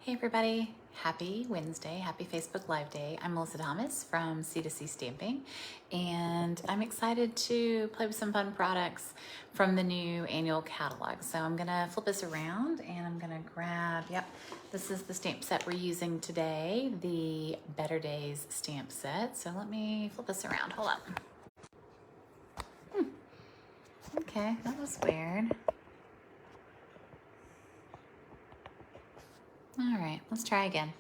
Hey everybody, happy Wednesday, happy Facebook Live Day. I'm Melissa Thomas from C2C Stamping, and I'm excited to play with some fun products from the new annual catalog. So I'm gonna flip this around and I'm gonna grab, this is the stamp set we're using today, the Better Days stamp set. So let me flip this around, hold up. Okay, that was weird. All right, let's try again.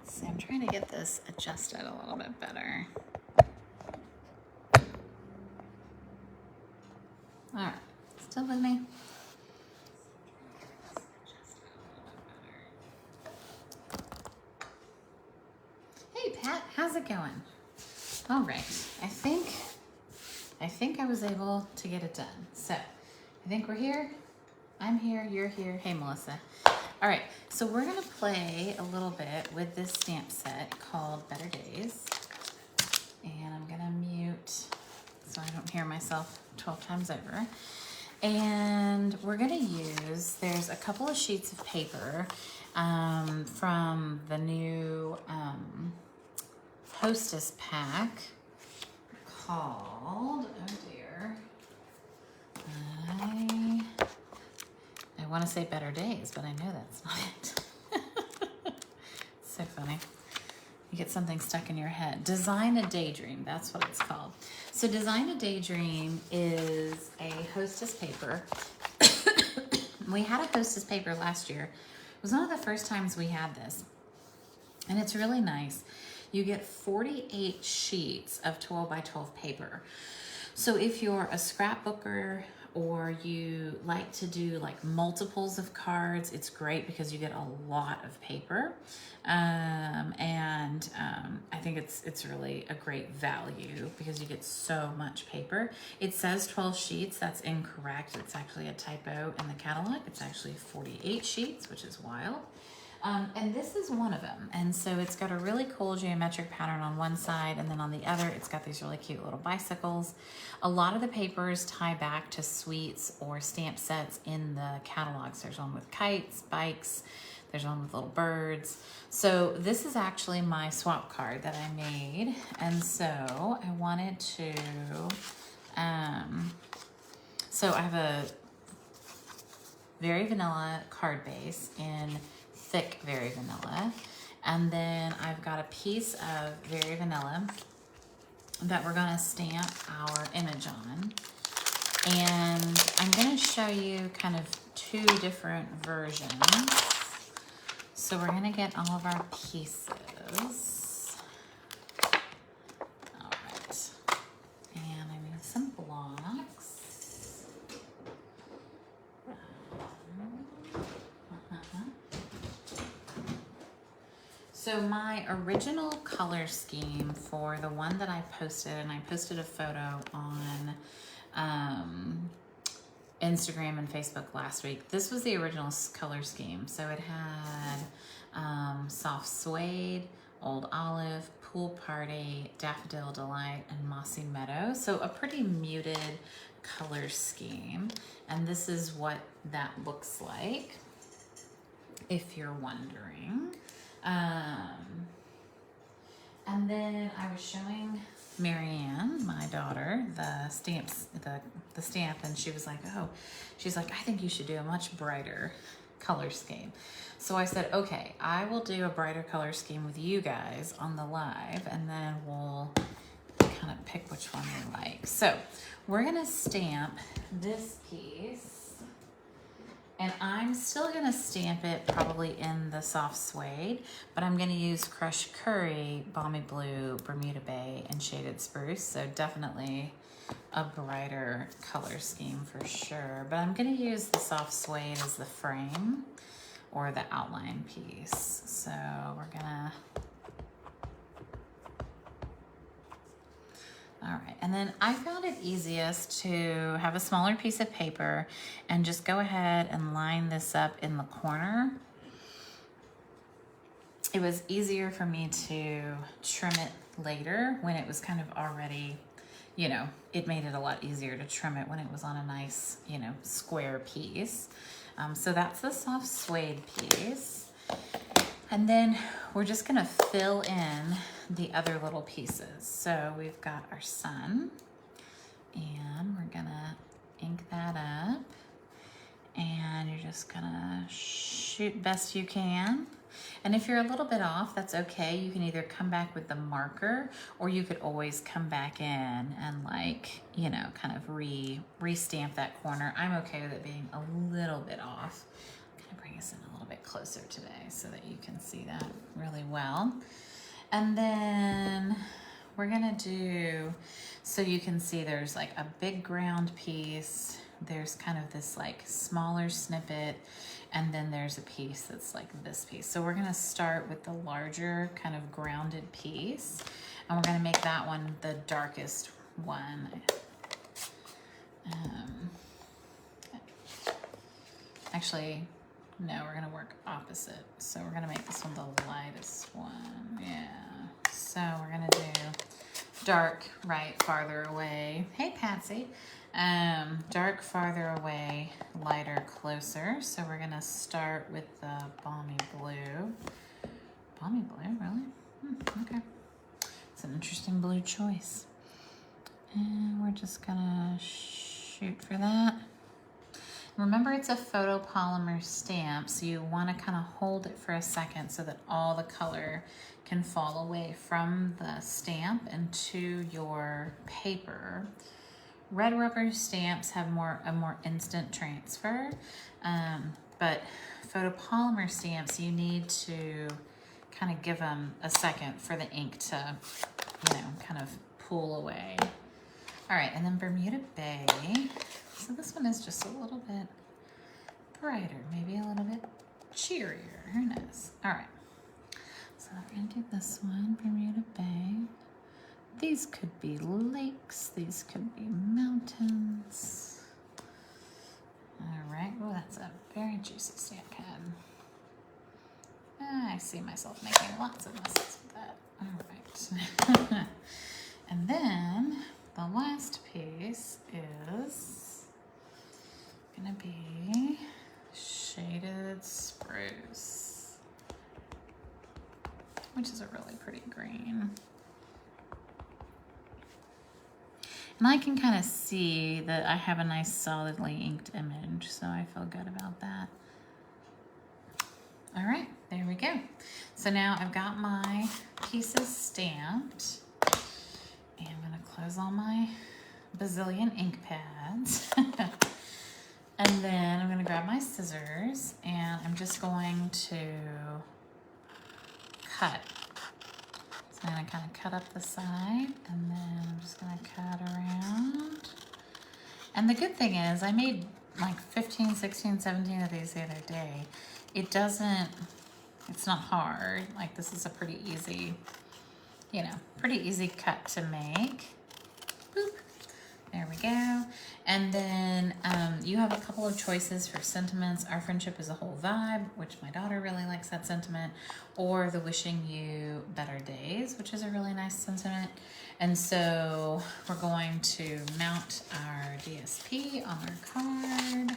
So I'm trying to get this adjusted a little bit better. All right, still with me? Hey Pat, how's it going? All right, I think I was able to get it done. So I think we're here. I'm here, you're here. Hey Melissa. All right, so we're gonna play a little bit with this stamp set called Better Days. And I'm gonna mute so I don't hear myself 12 times over. And we're gonna use, there's a couple of sheets of paper from the new Hostess pack called, oh dear, I want to say Better Days, but I know that's not it. So funny. You get something stuck in your head. Design a Daydream, that's what it's called. So Design a Daydream is a Hostess paper. We had a Hostess paper last year. It was one of the first times we had this. And it's really nice. You get 48 sheets of 12 by 12 paper. So if you're a scrapbooker or you like to do like multiples of cards, it's great because you get a lot of paper. I think it's really a great value because you get so much paper. It says 12 sheets, that's incorrect. It's actually a typo in the catalog. It's actually 48 sheets, which is wild. And this is one of them. And so it's got a really cool geometric pattern on one side, and then on the other, it's got these really cute little bicycles. A lot of the papers tie back to suites or stamp sets in the catalogs. There's one with kites, bikes, there's one with little birds. So this is actually my swap card that I made. And so I wanted to, so I have a very vanilla card base in thick Very Vanilla, and then I've got a piece of Very Vanilla that we're gonna stamp our image on, and I'm gonna show you kind of two different versions. So we're gonna get all of our pieces. All right, and I need some blocks. So my original color scheme for the one that I posted, and I posted a photo on Instagram and Facebook last week. This was the original color scheme. So it had soft suede, old olive, pool party, daffodil delight, and mossy meadow. So a pretty muted color scheme. And this is what that looks like, if you're wondering. And then I was showing Marianne, my daughter, the stamps, the stamp, and she was like, oh, she's like, I think you should do a much brighter color scheme. So I said, okay, I will do a brighter color scheme with you guys on the live, and then we'll kind of pick which one we like. So we're gonna stamp this piece. And I'm still gonna stamp it probably in the soft suede, but I'm gonna use Crushed Curry, Balmy Blue, Bermuda Bay, and Shaded Spruce. So definitely a brighter color scheme for sure. But I'm gonna use the soft suede as the frame or the outline piece. So we're gonna, All right, and then I found it easiest to have a smaller piece of paper and just go ahead and line this up in the corner. It was easier for me to trim it later when it was kind of already, you know, it made it a lot easier to trim it when it was on a nice, you know, square piece. So that's the soft suede piece. And then we're just gonna fill in the other little pieces. So we've got our sun, and we're gonna ink that up. And you're just gonna shoot best you can. And if you're a little bit off, that's okay. You can either come back with the marker, or you could always come back in and, like, you know, kind of re-stamp that corner. I'm okay with it being a little bit off. I'm gonna bring us in a little bit closer today so that you can see that really well. And then we're gonna do, so you can see there's like a big ground piece, there's kind of this like smaller snippet, and then there's a piece that's like this piece. So we're gonna start with the larger kind of grounded piece, and we're gonna make that one the darkest one. Actually, no, we're gonna work opposite. So we're gonna make this one the lightest one, yeah. So we're gonna do dark right farther away. Hey Patsy. Dark farther away, lighter closer. So we're gonna start with the balmy blue. Balmy blue, really? Okay. It's an interesting blue choice. And we're just gonna shoot for that. Remember, it's a photopolymer stamp, so you wanna kind of hold it for a second so that all the color can fall away from the stamp into your paper. Red rubber stamps have a more instant transfer, but photopolymer stamps, you need to kind of give them a second for the ink to, you know, kind of pull away. All right, and then Bermuda Bay. So this one is just a little bit brighter, maybe a little bit cheerier, who knows? All right, so we're gonna do this one, Bermuda Bay. These could be lakes, these could be mountains. All right, oh, that's a very juicy stamp head. I see myself making lots of messes with that. All right. And then the last piece is gonna be Shaded Spruce, which is a really pretty green. And I can kind of see that I have a nice solidly inked image, so I feel good about that. All right, there we go. So now I've got my pieces stamped, and I'm gonna close all my bazillion ink pads. And then I'm gonna grab my scissors, and I'm just going to cut. I'm gonna kind of cut up the side, and then I'm just gonna cut around. And the good thing is I made like 15, 16, 17 of these the other day. It's not hard. Like, this is a pretty easy, you know, pretty easy cut to make. Boop. There we go. And then you have a couple of choices for sentiments. Our friendship is a whole vibe, which my daughter really likes that sentiment, or the wishing you better days, which is a really nice sentiment. And so we're going to mount our DSP on our card.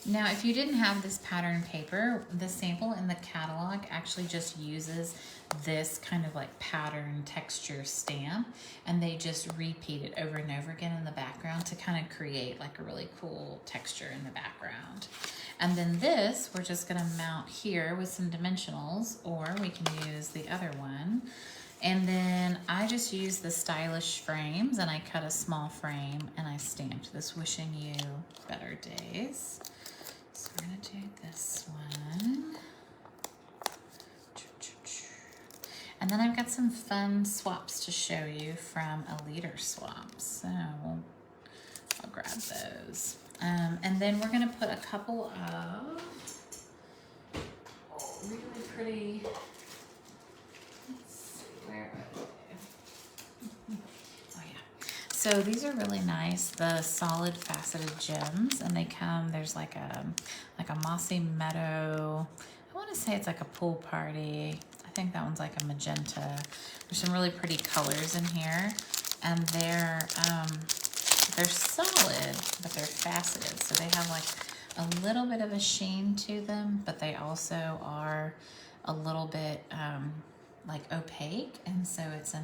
Now, if you didn't have this pattern paper, the sample in the catalog actually just uses this kind of like pattern texture stamp, and they just repeat it over and over again in the background to kind of create like a really cool texture in the background. And then this, we're just gonna mount here with some dimensionals, or we can use the other one. And then I just used the stylish frames, and I cut a small frame, and I stamped this wishing you better days. So we're gonna do this one. And then I've got some fun swaps to show you from a leader swap. So I'll I'll grab those. And then we're gonna put a couple of really pretty, let's see, where are they? Oh yeah. So these are really nice, the Solid Faceted Gems, and they come, there's like a mossy meadow. I wanna say it's like a pool party. I think that one's like a magenta. There's some really pretty colors in here, and they're solid, but they're faceted. So they have like a little bit of a sheen to them, but they also are a little bit like opaque. And so it's a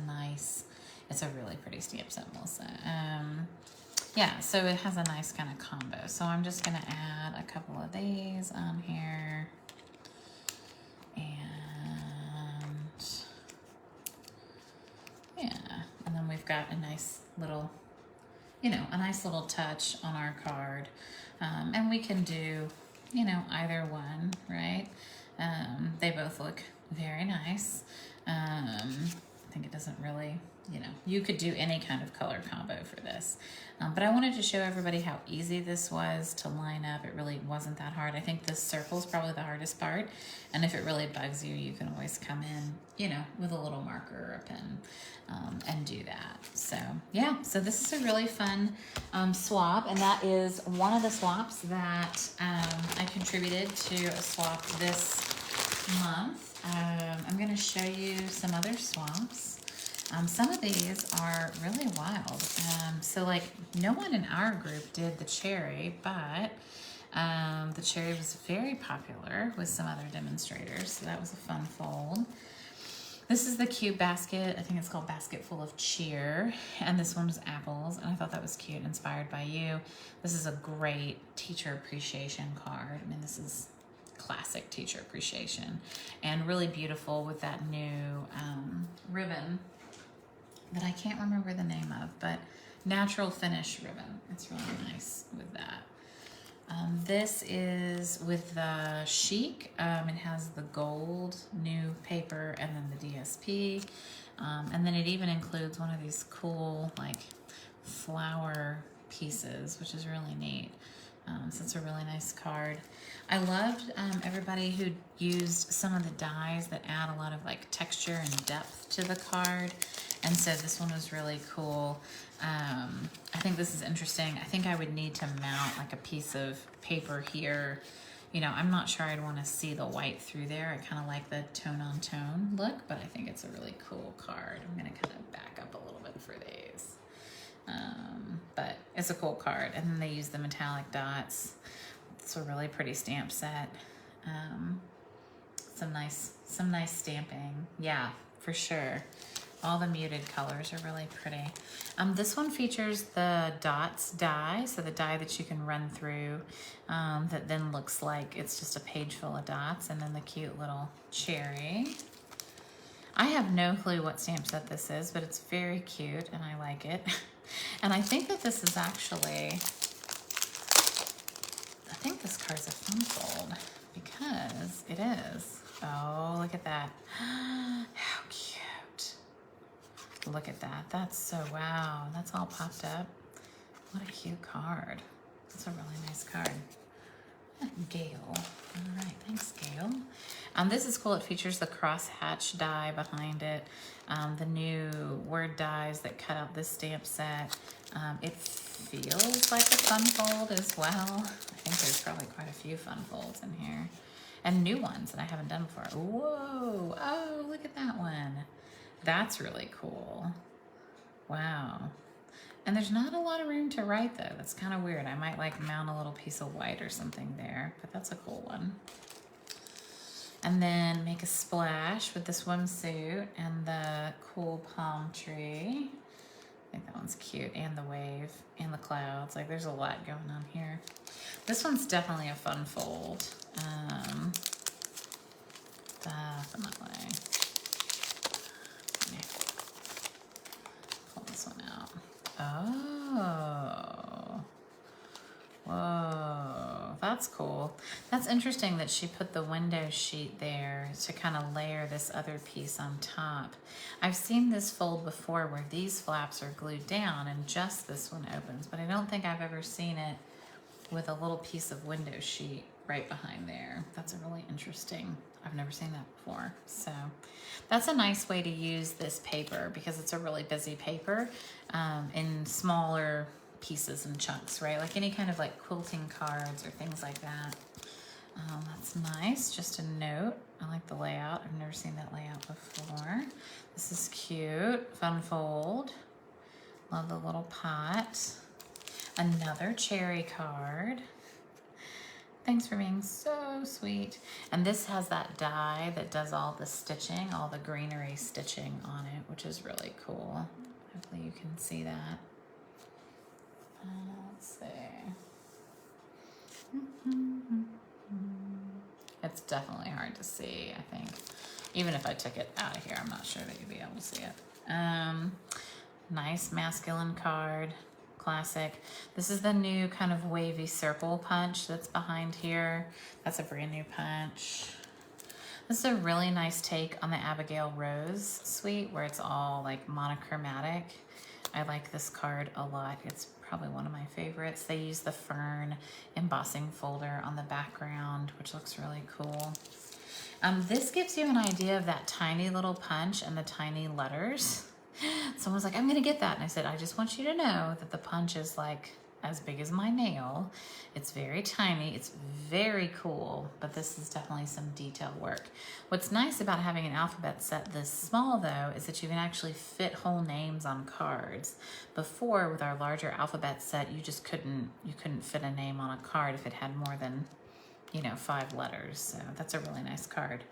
really pretty stamp set, Melissa. Yeah, so it has a nice kind of combo. So I'm just gonna add a couple of these on here. And yeah, and then we've got a nice little, a nice little touch on our card. And we can do, either one, right? They both look very nice. I think it doesn't really, you could do any kind of color combo for this. But I wanted to show everybody how easy this was to line up. It really wasn't that hard. I think this circle is probably the hardest part. And if it really bugs you, you can always come in, with a little marker or a pen and do that. So yeah, so this is a really fun swap. And that is one of the swaps that I contributed to a swap this month. I'm gonna show you some other swaps. Some of these are really wild. So like no one in our group did the cherry, but the cherry was very popular with some other demonstrators. So that was a fun fold. This is the cute basket. I think it's called Basket Full of Cheer. And this one was apples. And I thought that was cute, inspired by you. This is a great teacher appreciation card. I mean, this is classic teacher appreciation and really beautiful with that new ribbon that I can't remember the name of, but natural finish ribbon. It's really nice with that. This is with the chic. It has the gold new paper and then the DSP. And then it even includes one of these cool like flower pieces, which is really neat. So it's a really nice card. I loved everybody who used some of the dies that add a lot of like texture and depth to the card. And so this one was really cool. I think this is interesting. I think I would need to mount like a piece of paper here. I'm not sure I'd want to see the white through there. I kind of like the tone on tone look, but I think it's a really cool card. I'm going to kind of back up a little bit for these. But it's a cool card. And then they use the metallic dots. It's a really pretty stamp set. Some nice stamping. Yeah, for sure. All the muted colors are really pretty. This one features the dots die, so the die that you can run through that then looks like it's just a page full of dots, and then the cute little cherry. I have no clue what stamp set this is, but it's very cute and I like it. And I think that this is actually, I think this card's a fun fold because it is. Oh, look at that. How cute. Look at that. That's so, wow. That's all popped up. What a cute card. That's a really nice card. Gail. All right, thanks, Gail. This is cool. It features the crosshatch die behind it. The new word dies that cut out this stamp set. It feels like a fun fold as well. I think there's probably quite a few fun folds in here. And new ones that I haven't done before. Whoa, oh, look at that one. That's really cool. Wow. And there's not a lot of room to write though. That's kind of weird. I might like mount a little piece of white or something there, but that's a cool one. And then make a splash with the swimsuit and the cool palm tree. I think that one's cute, and the wave and the clouds. Like there's a lot going on here. This one's definitely a fun fold. Definitely. Pull this one out. Oh. Whoa. that's cool. That's interesting that she put the window sheet there to kind of layer this other piece on top. I've seen this fold before where these flaps are glued down and just this one opens, but I don't think I've ever seen it with a little piece of window sheet right behind there. That's a really interesting, I've never seen that before. So that's a nice way to use this paper because it's a really busy paper in smaller pieces and chunks, right? Like any kind of like quilting cards or things like that. That's nice. Just a note. I like the layout. I've never seen that layout before. This is cute. Fun fold. Love the little pot. Another cherry card. Thanks for being so sweet. And this has that die that does all the stitching, all the greenery stitching on it, which is really cool. Hopefully you can see that. Let's see. It's definitely hard to see, I think. Even if I took it out of here, I'm not sure that you'd be able to see it. Nice masculine card. Classic. This is the new kind of wavy circle punch that's behind here. That's a brand new punch. This is a really nice take on the Abigail Rose suite where it's all like monochromatic. I like this card a lot. It's probably one of my favorites. They use the fern embossing folder on the background, which looks really cool. This gives you an idea of that tiny little punch and the tiny letters. Someone was like, I'm gonna get that. And I said, I just want you to know that the punch is like as big as my nail. It's very tiny, it's very cool, but this is definitely some detail work. What's nice about having an alphabet set this small though, is that you can actually fit whole names on cards. Before with our larger alphabet set, you just couldn't fit a name on a card if it had more than, 5 letters. So that's a really nice card.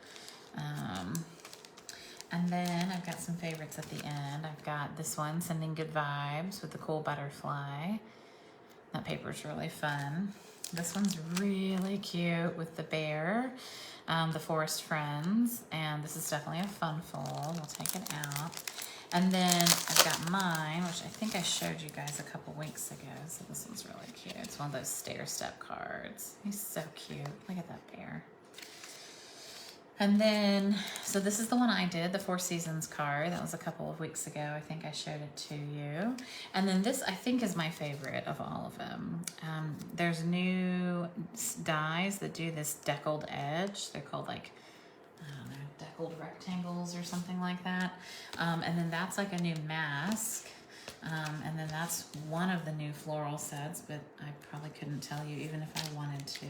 And then I've got some favorites at the end. I've got this one, Sending Good Vibes, with the cool butterfly. That paper's really fun. This one's really cute with the bear, the Forest Friends, and this is definitely a fun fold. We'll take it out. And then I've got mine, which I think I showed you guys a couple weeks ago, so this one's really cute. It's one of those stair-step cards. He's so cute. Look at that bear. And then, so this is the one I did, the Four Seasons card. That was a couple of weeks ago. I think I showed it to you. And then this, I think, is my favorite of all of them. There's new dies that do this deckled edge. They're called like, I don't know, deckled rectangles or something like that. And then that's like a new mask. And then that's one of the new floral sets, but I probably couldn't tell you even if I wanted to.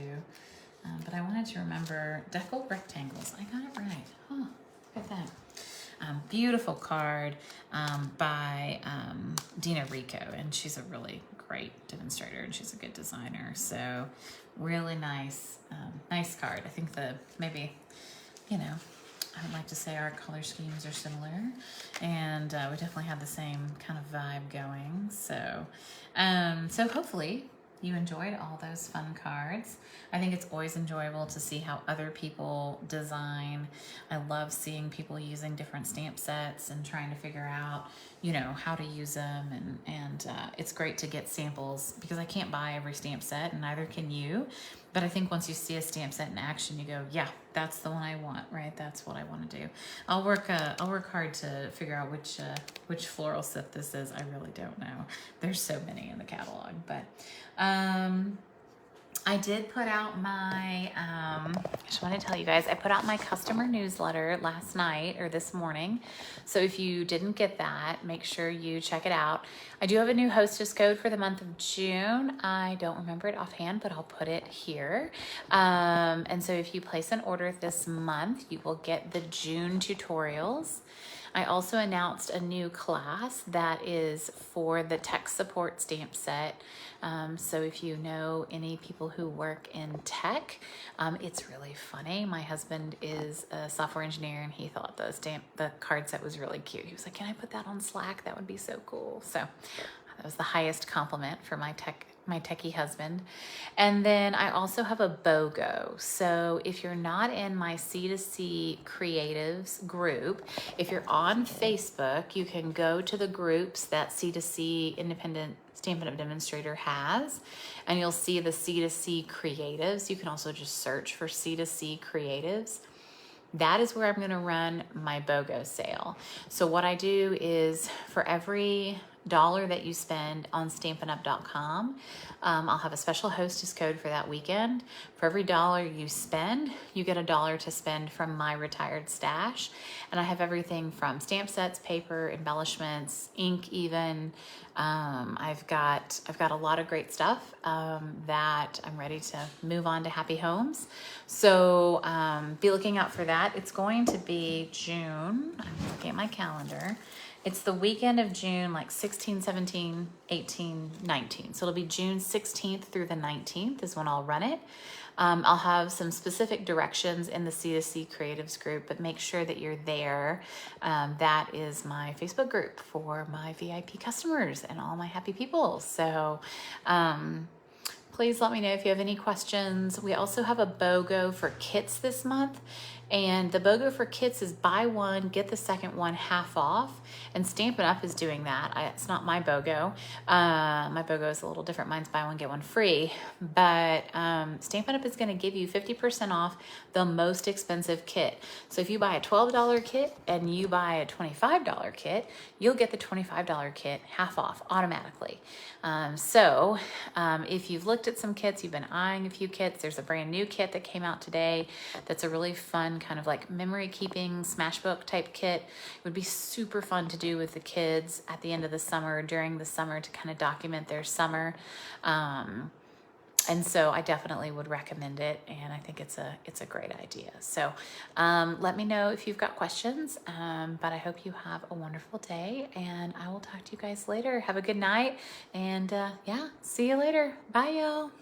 But I wanted to remember deckled rectangles. I got it right. Huh, look at that. Beautiful card by Dina Rico, and she's a really great demonstrator and she's a good designer. So really nice, nice card. I think maybe, I would like to say our color schemes are similar, and we definitely have the same kind of vibe going. So, so hopefully you enjoyed all those fun cards. I think it's always enjoyable to see how other people design. I love seeing people using different stamp sets and trying to figure out, how to use them. And it's great to get samples because I can't buy every stamp set and neither can you. But I think once you see a stamp set in action, you go, yeah, that's the one I want, right? That's what I want to do. I'll work hard to figure out which floral set this is. I really don't know. There's so many in the catalog, but I did put out my, I just want to tell you guys, I put out my customer newsletter last night or this morning. So if you didn't get that, make sure you check it out. I do have a new hostess code for the month of June. I don't remember it offhand, but I'll put it here. And so if you place an order this month, you will get the June tutorials. I also announced a new class that is for the tech support stamp set. So if you know any people who work in tech, it's really funny. My husband is a software engineer and he thought the card set was really cute. He was like, can I put that on Slack? That would be so cool. So that was the highest compliment for my techie husband. And then I also have a BOGO. So if you're not in my C2C Creatives group, if you're on Facebook, you can go to the groups that C2C Independent Stampin' Up! Demonstrator has. And you'll see the C2C creatives. You can also just search for C2C creatives. That is where I'm gonna run my BOGO sale. So what I do is for every $1 that you spend on StampinUp.com, I'll have a special hostess code for that weekend. For every $1 you spend, you get $1 to spend from my retired stash. And I have everything from stamp sets, paper, embellishments, ink even. I've got a lot of great stuff that I'm ready to move on to happy homes. So be looking out for that. It's going to be June. I'm looking at my calendar. It's the weekend of June, like 16, 17, 18, 19. So it'll be June 16th through the 19th is when I'll run it. I'll have some specific directions in the C2C Creatives group, but make sure that you're there. That is my Facebook group for my VIP customers and all my happy people. So please let me know if you have any questions. We also have a BOGO for kits this month. And the BOGO for kits is buy one, get the second one half off. And Stampin' Up! Is doing that. It's not my BOGO. My BOGO is a little different. Mine's buy one, get one free. But Stampin' Up! Is going to give you 50% off the most expensive kit. So if you buy a $12 kit and you buy a $25 kit, you'll get the $25 kit half off automatically. So if you've looked at some kits, you've been eyeing a few kits, there's a brand new kit that came out today that's a really fun kind of like memory keeping smashbook type kit. It would be super fun to do with the kids at the end of the summer, during the summer, to kind of document their summer. And so I definitely would recommend it, and I think it's a great idea. So let me know if you've got questions, but I hope you have a wonderful day, and I will talk to you guys later. Have a good night, and yeah, see you later. Bye, y'all.